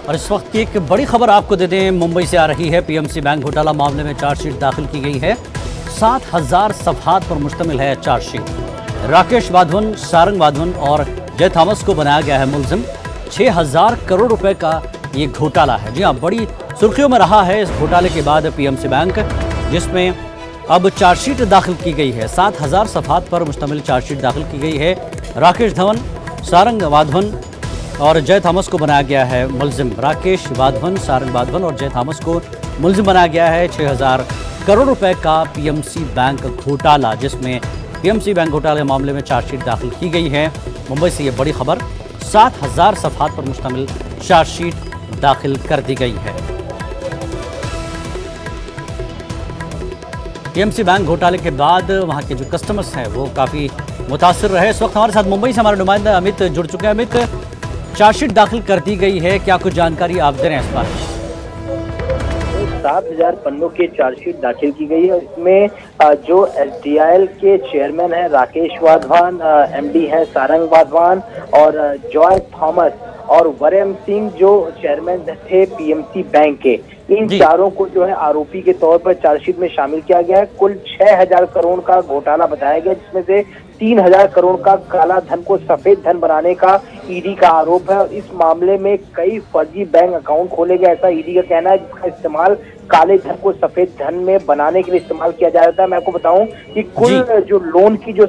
और इस वक्त की एक बड़ी खबर आपको दे दें, मुंबई से आ रही है। पीएमसी बैंक घोटाला मामले में चार्जशीट दाखिल की गई है। 7,000 सफ़हात पर मुश्तमिल है चार्जशीट। राकेश वाधवन, सारंग वाधवन और जय थॉमस को बनाया गया है मुलजिम। 6,000 करोड़ रुपए का ये घोटाला है। जी हाँ, बड़ी सुर्खियों में रहा है इस घोटाले के बाद पीएमसी बैंक, जिसमें अब चार्जशीट दाखिल की गई है। 7,000 सफ़हात पर मुश्तमिल चार्जशीट दाखिल की गई है। राकेश धवन, सारंग वाधवन और जय थॉमस को बनाया गया है मुलजिम। राकेश वाधवन, सारंग वाधवन और जय थॉमस को मुलजिम बनाया गया है 6,000 करोड़ रुपए का पीएमसी बैंक घोटाला, जिसमें पीएमसी बैंक घोटाले मामले में चार्जशीट दाखिल की गई है। मुंबई से ये बड़ी खबर, 7,000 सफ़हात पर मुश्तमिल चार्जशीट दाखिल कर दी गई है। पीएमसी बैंक घोटाले के बाद वहां के जो कस्टमर्स हैं वो काफ़ी मुतासिर रहे। इस वक्त हमारे साथ मुंबई से हमारे नुमाइंदा अमित जुड़ चुके हैं। अमित, चार्जशीट दाखिल कर दी गई है, क्या कुछ जानकारी आप दे रहे हैं इस बारे में? 7,000 पन्नों की चार्जशीट दाखिल की गई है। इसमें जो एसडीआईएल के चेयरमैन है राकेश वाधवान, एमडी है सारंग वाधवान और जॉय थॉमस और वरेम सिंह जो चेयरमैन थे पीएमसी बैंक के, इन चारों को जो है आरोपी के तौर पर चार्जशीट में शामिल किया गया है। कुल 6,000 करोड़ का घोटाला बताया गया, जिसमें से 3,000 करोड़ का काला धन को सफेद धन बनाने का ईडी का आरोप है। और इस मामले में कई फर्जी बैंक अकाउंट खोले गए, ऐसा ईडी का कहना है, जिसका इस्तेमाल काले धन को सफेद धन में बनाने के लिए इस्तेमाल किया जा रहा था। मैं आपको बताऊं कि कुल जो लोन की जो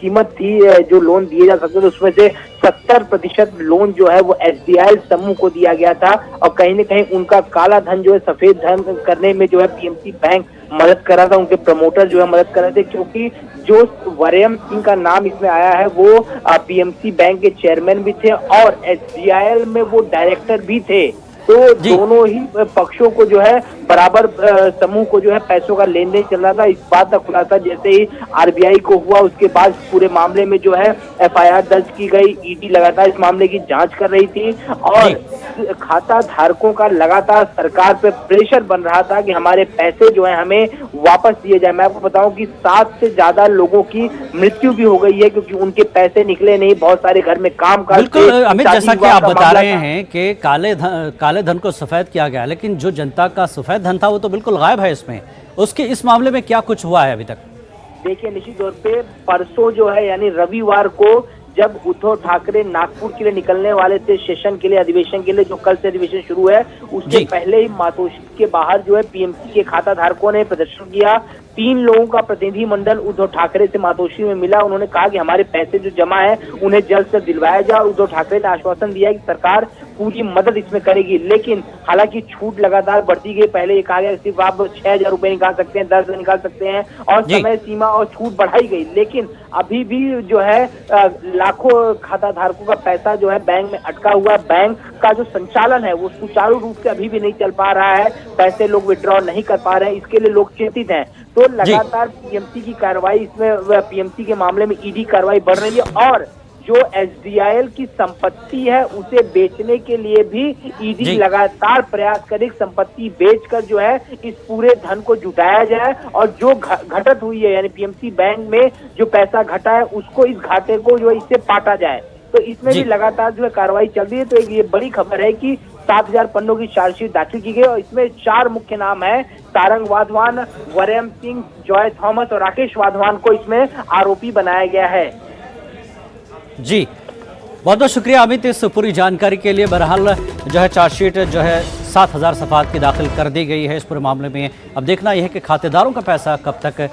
कीमत थी, जो लोन दिए जा सकते थे, उसमें से 70% लोन जो है वो एसडीआईएल समूह को दिया गया था। और कहीं न कहीं उनका काला धन जो है सफेद धन करने में जो है पीएमसी बैंक मदद कर रहा था, उनके प्रमोटर जो है मदद कर रहे थे। क्योंकि जो वरेम सिंह का नाम इसमें आया है वो पीएमसी बैंक के चेयरमैन भी थे और एसडीआईएल में वो डायरेक्टर भी थे। तो दोनों ही पक्षों को जो है बराबर समूह को जो है पैसों का लेन देन चल रहा था। इस बात का खुलासा जैसे ही आरबीआई को हुआ, उसके बाद पूरे मामले में जो है एफआईआर दर्ज की गई। ईडी लगातार इस मामले की जांच कर रही थी और खाता धारकों का लगातार सरकार पे प्रेशर बन रहा था कि हमारे पैसे जो है हमें वापस दिए जाए। मैं आपको बताऊं कि 7 से ज्यादा लोगों की मृत्यु भी हो गई है क्योंकि उनके पैसे निकले नहीं। बहुत सारे घर में काम काज। बिल्कुल अमित, जैसा कि आप बता रहे हैं कि काले धन को सफेद किया गया, लेकिन जो जनता का सफेद धन था वो तो बिल्कुल गायब है इसमें। उसके इस मामले में क्या कुछ हुआ है अभी तक? देखिए, निश्चित तौर पे परसों जो है यानी रविवार को जब उद्धव ठाकरे नागपुर के लिए निकलने वाले थे सेशन के लिए, अधिवेशन के लिए, जो कल से अधिवेशन शुरू है, उससे पहले ही मातोश्री के बाहर जो है पीएमसी के खाता धारकों ने प्रदर्शन किया। 3 लोगों का प्रतिनिधि मंडल उद्धव ठाकरे से मातोश्री में मिला। उन्होंने कहा कि हमारे पैसे जो जमा है उन्हें जल्द से दिलवाया जाए। उद्धव ठाकरे ने आश्वासन दिया कि सरकार पूरी मदद इसमें करेगी। लेकिन हालांकि छूट लगातार बढ़ती गई। पहले ये कहा गया सिर्फ आप 6,000 रुपए निकाल सकते हैं, 10,000 निकाल सकते हैं और समय सीमा और छूट बढ़ाई गई। लेकिन अभी भी जो है लाखों खाता धारकों का पैसा जो है बैंक में अटका हुआ। बैंक का जो संचालन है वो सुचारू रूप से अभी भी नहीं चल पा रहा है। पैसे लोग विड्रॉ नहीं कर पा रहे हैं, इसके लिए लोग चिंतित हैं। तो लगातार पीएमसी की कार्रवाई, इसमें पीएमसी के मामले में ईडी कार्रवाई बढ़ रही है और जो एसडीआईएल की संपत्ति है उसे बेचने के लिए भी ईडी लगातार प्रयास करे। संपत्ति बेचकर जो है इस पूरे धन को जुटाया जाए और जो घटत हुई है यानी पीएमसी बैंक में जो पैसा घटा है उसको, इस घाटे को जो है इससे पाटा जाए। तो इसमें भी लगातार जो है कार्रवाई चल रही है। तो ये बड़ी खबर है कि 7,000 पन्नों की चार्जशीट दाखिल की गई और इसमें 4 मुख्य नाम है। सारंग वाधवान, वरेम सिंह, जॉय थॉमस और राकेश वाधवान को इसमें आरोपी बनाया गया है। जी, बहुत बहुत शुक्रिया अमित इस पूरी जानकारी के लिए। बहरहाल जो है चार्जशीट जो है 7,000 सफ़हात की दाखिल कर दी गई है इस पूरे मामले में। अब देखना यह है कि खातेदारों का पैसा कब तक